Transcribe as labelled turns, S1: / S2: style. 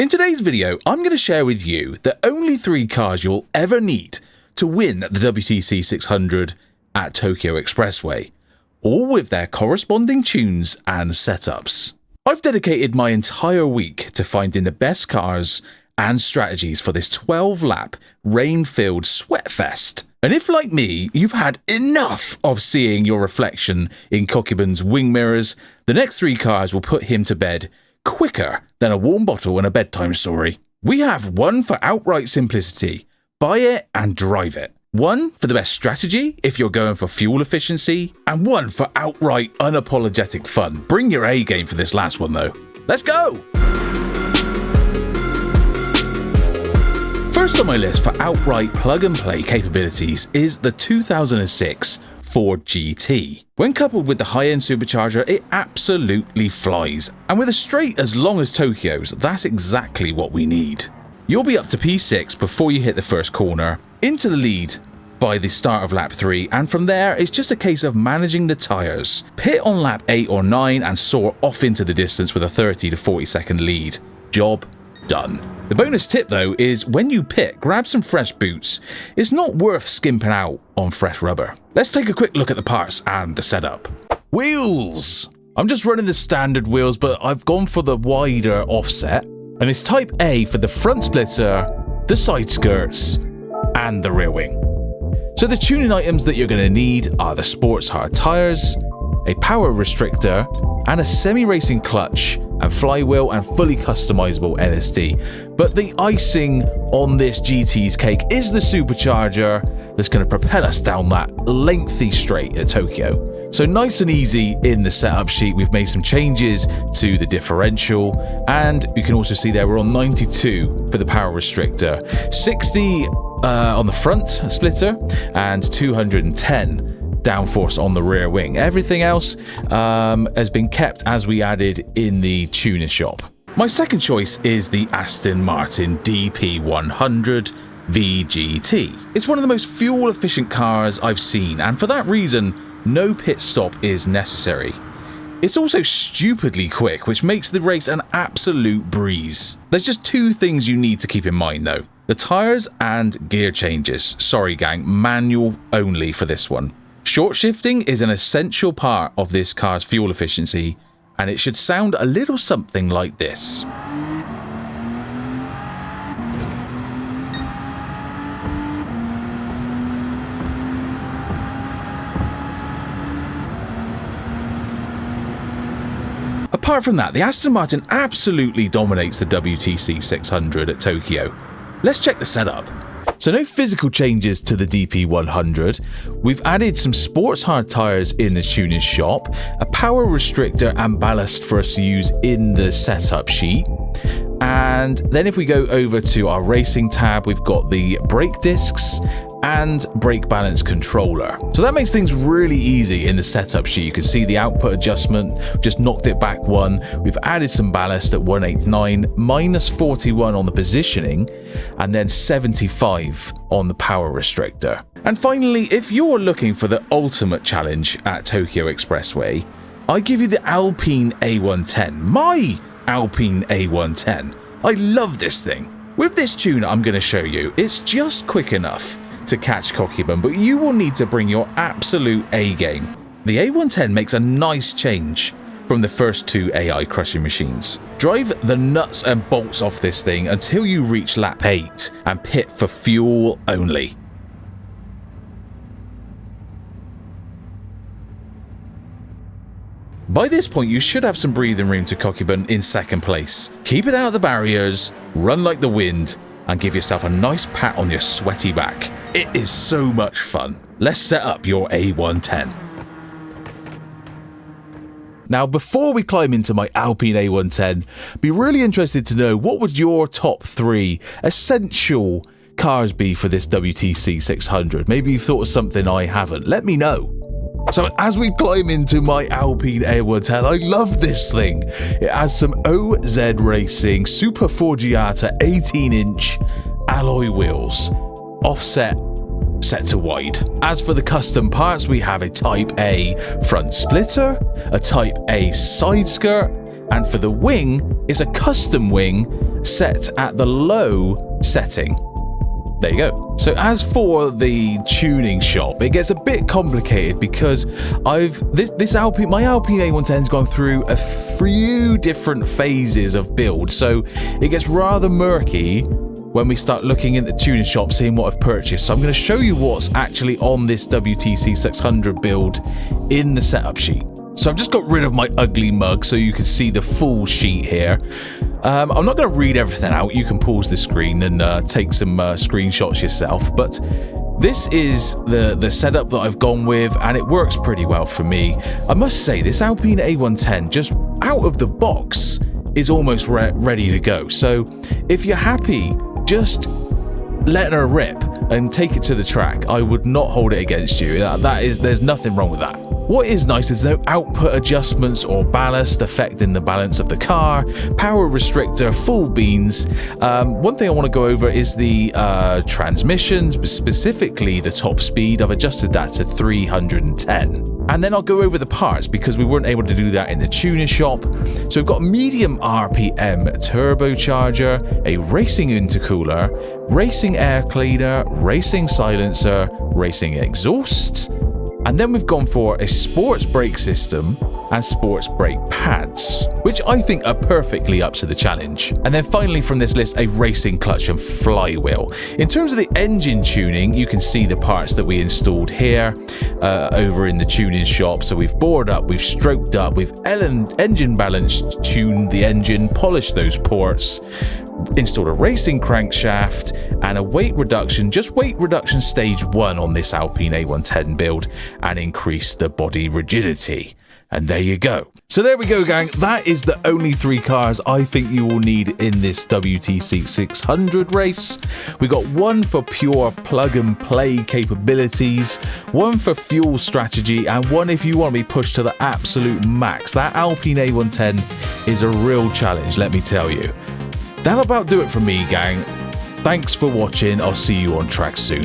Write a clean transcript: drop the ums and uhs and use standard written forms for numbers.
S1: In today's video, I'm going to share with you the only 3 cars you'll ever need to win the WTC600 at Tokyo Expressway, all with their corresponding tunes and setups. I've dedicated my entire week to finding the best cars and strategies for this 12-lap, rain-filled sweatfest. And if, like me, you've had enough of seeing your reflection in Kokiben's wing mirrors, the next 3 cars will put him to bed quicker than a warm bottle and a bedtime story. We have one for outright simplicity, buy it and drive it. One for the best strategy if you're going for fuel efficiency, and one for outright unapologetic fun. Bring your A game for this last one though. Let's go! First on my list for outright plug-and-play capabilities is the 2006 Ford GT. When coupled with the high-end supercharger, it absolutely flies. And with a straight as long as Tokyo's, that's exactly what we need. You'll be up to P6 before you hit the first corner, into the lead by the start of lap 3, and from there it's just a case of managing the tyres. Pit on lap 8 or 9 and soar off into the distance with a 30 to 40 second lead. Job done. The bonus tip though is when you pit, grab some fresh boots. It's not worth skimping out on fresh rubber. Let's take a quick look at the parts and the setup. Wheels! I'm just running the standard wheels, but I've gone for the wider offset, and it's type A for the front splitter, the side skirts, and the rear wing. So the tuning items that you're going to need are the sports hard tyres, a power restrictor, and a semi-racing clutch and flywheel and fully customizable NSD. But the icing on this GT's cake is the supercharger that's going to propel us down that lengthy straight at Tokyo. So nice and easy in the setup sheet. We've made some changes to the differential, and you can also see there we're on 92 for the power restrictor, 60 on the front splitter, and 210 downforce on the rear wing. Everything else has been kept as we added in the tuner shop. My second choice is the Aston Martin DP100 VGT. It's one of the most fuel efficient cars I've seen, and for that reason, no pit stop is necessary. It's also stupidly quick, which makes the race an absolute breeze. There's just 2 things you need to keep in mind though: the tyres and gear changes. Sorry gang, manual only for this one. Short shifting is an essential part of this car's fuel efficiency, and it should sound a little something like this. Apart from that, the Aston Martin absolutely dominates the WTC600 at Tokyo. Let's check the setup. So no physical changes to the DP100. We've added some sports hard tyres in the tuner's shop, a power restrictor and ballast for us to use in the setup sheet. And then if we go over to our racing tab, we've got the brake discs and brake balance controller. So that makes things really easy in the setup sheet. You can see the output adjustment, just knocked it back 1. We've added some ballast at 189, minus 41 on the positioning, and then 75 on the power restrictor. And finally, if you're looking for the ultimate challenge at Tokyo Expressway, I give you the Alpine A110, my Alpine A110. I love this thing. With this tuner I'm going to show you, it's just quick enough to catch Kokiben, but you will need to bring your absolute A game. The A110 makes a nice change from the first 2 AI crushing machines. Drive the nuts and bolts off this thing until you reach lap 8 and pit for fuel only. By this point, you should have some breathing room to Kokiben in second place. Keep it out of the barriers, run like the wind, and give yourself a nice pat on your sweaty back. It is so much fun. Let's set up your A110. Now, before we climb into my Alpine A110, be really interested to know what would your top 3 essential cars be for this WTC600. Maybe you've thought of something I haven't. Let me know. So as we climb into my Alpine A110, I love this thing. It has some OZ Racing Super Forgiata 18-inch alloy wheels, offset set to wide. As for the custom parts, we have a Type A front splitter, a Type A side skirt, And for the wing, it's a custom wing set at the low setting. There you go. So as for the tuning shop, it gets a bit complicated because my Alpine A110's gone through a few different phases of build, so it gets rather murky when we start looking in the tuning shop, seeing what I've purchased. So I'm going to show you what's actually on this WTC600 build in the setup sheet. So I've just got rid of my ugly mug so you can see the full sheet here. I'm not going to read everything out. You can pause the screen and take some screenshots yourself. But this is the setup that I've gone with, and it works pretty well for me. I must say, this Alpine A110, just out of the box, is almost ready to go. So if you're happy, just let her rip and take it to the track. I would not hold it against you. There's nothing wrong with that. What is nice is no output adjustments or ballast affecting the balance of the car, power restrictor, full beans. One thing I want to go over is the transmission, specifically the top speed. I've adjusted that to 310. And then I'll go over the parts because we weren't able to do that in the tuning shop. So we've got a medium RPM turbocharger, a racing intercooler, racing air cleaner, racing silencer, racing exhaust. And then we've gone for a sports brake system and sports brake pads, which I think are perfectly up to the challenge. And then finally from this list, a racing clutch and flywheel. In terms of the engine tuning, you can see the parts that we installed here over in the tuning shop. So we've bored up, we've stroked up, we've engine balanced, tuned the engine, polished those ports, installed a racing crankshaft and a weight reduction, stage 1 on this Alpine A110 build, and increased the body rigidity. And there you go. So there we go, gang. That is the only 3 cars I think you will need in this WTC600 race. We got one for pure plug and play capabilities, one for fuel strategy, and one if you want to be pushed to the absolute max. That Alpine A110 is a real challenge, let me tell you. That'll about do it for me, gang. Thanks for watching. I'll see you on track soon.